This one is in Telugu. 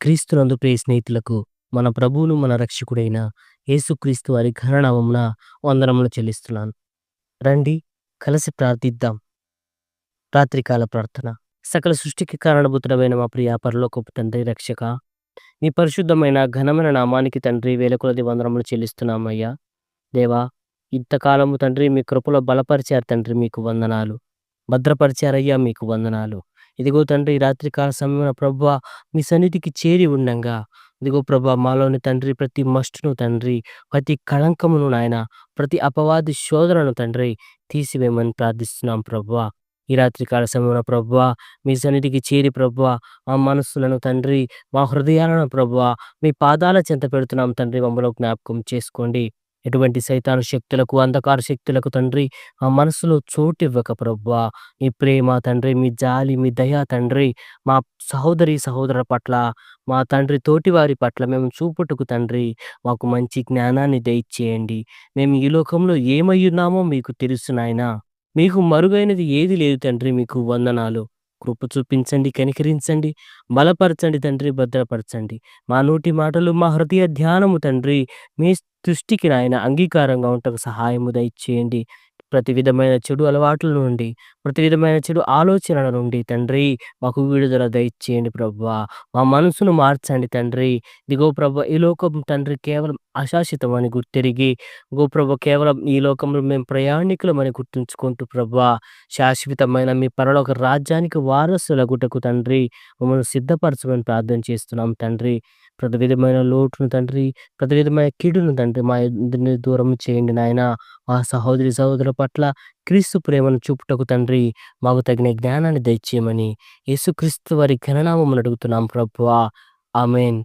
క్రీస్తునందు ప్రియ స్నేహితులకు మన ప్రభువును మన రక్షకుడైన యేసుక్రీస్తు వారి ఘననామమున వందనములు చెల్లిస్తున్నాను. రండి కలిసి ప్రార్థిద్దాం. రాత్రికాల ప్రార్థన. సకల సృష్టికి కారణభూతుడమైన మా ప్రియ పరలోకపు తండ్రి, రక్షక, నీ పరిశుద్ధమైన ఘనమైన నామానికి తండ్రి వేల కొలది వందనములు చెల్లిస్తున్నామయ్యా. దేవా, ఇంతకాలము తండ్రి మీ కృపలో బలపరిచారు తండ్రి, మీకు వందనాలు. భద్రపరిచారయ్యా, మీకు వందనాలు. ఇదిగో తండ్రి, ఈ రాత్రికాల సమయమున ప్రభువా మీ సన్నిధికి చేరి ఉండంగా, ఇదిగో ప్రభా మాలోని తండ్రి ప్రతి మస్టును తండ్రి, ప్రతి కళంకమును నాయన, ప్రతి అపవాది శోధనను తండ్రి తీసివేయమని ప్రార్థిస్తున్నాం ప్రభువా. ఈ రాత్రికాల సమయమున ప్రభువా మీ సన్నిధికి చేరి ప్రభువా మా మనస్సులను తండ్రి, మా హృదయాలను ప్రభువా మీ పాదాల చెంత పెడుతున్నాం తండ్రి, మమ్మల్ని జ్ఞాపకం చేసుకోండి. ఎటువంటి సైతాను శక్తులకు, అంధకార శక్తులకు తండ్రి ఆ మనసులో చోటివ్వక ప్రభువా, మీ ప్రేమ తండ్రి, మీ జాలి, మీ దయ తండ్రి, మా సహోదరి సహోదరుల పట్ల, మా తండ్రి తోటివారి పట్ల మేము చూపుటకు తండ్రి మాకు మంచి జ్ఞానాన్ని దయచేయండి. మేము ఈ లోకంలో ఏమయ్యున్నామో మీకు తెలుసు నాయనా. మీకు మరుగైనది ఏది లేదు తండ్రి, మీకు వందనాలు. కృప చూపించండి, కనికరించండి, బలపరచండి తండ్రి, భద్రపరచండి. మా నోటి మాటలు, మా హృదయ ధ్యానము తండ్రి మీ దృష్టికి నాయన అంగీకారంగా ఉంటకు సహాయము దయచేయండి. ప్రతి విధమైన చెడు అలవాట్ల నుండి, ప్రతి విధమైన చెడు ఆలోచనల నుండి తండ్రి మాకు విడుదల దయచేయండి ప్రభువా. మా మనసును మార్చండి తండ్రి. ఇదిగో ప్రభు, ఈ లోకం తండ్రి కేవలం అశాశ్వతమని గుర్తెరిగి, గో ప్రభు, కేవలం ఈ లోకంలో మేము ప్రయాణికులమని గుర్తుంచుకుంటూ ప్రభువా, శాశ్వతమైన మీ పరలోక రాజ్యానికి వారసులగుటకు తండ్రి మమ్మల్ని సిద్ధపరచమని ప్రార్థన చేస్తున్నాం తండ్రి. ప్రతి విధమైన లోటును తండ్రి, ప్రతి విధమైన కీడును తండ్రి మా ఇద్దరిని దూరం చేయండి నాయన. మా సహోదరి సహోదరుల పట్ల క్రీస్తు ప్రేమను చూపుటకు తండ్రి మాకు తగిన జ్ఞానాన్ని దయచేయమని యేసుక్రీస్తు వారి ఘననామమున అడుగుతున్నాం ప్రభువా. ఆమేన్.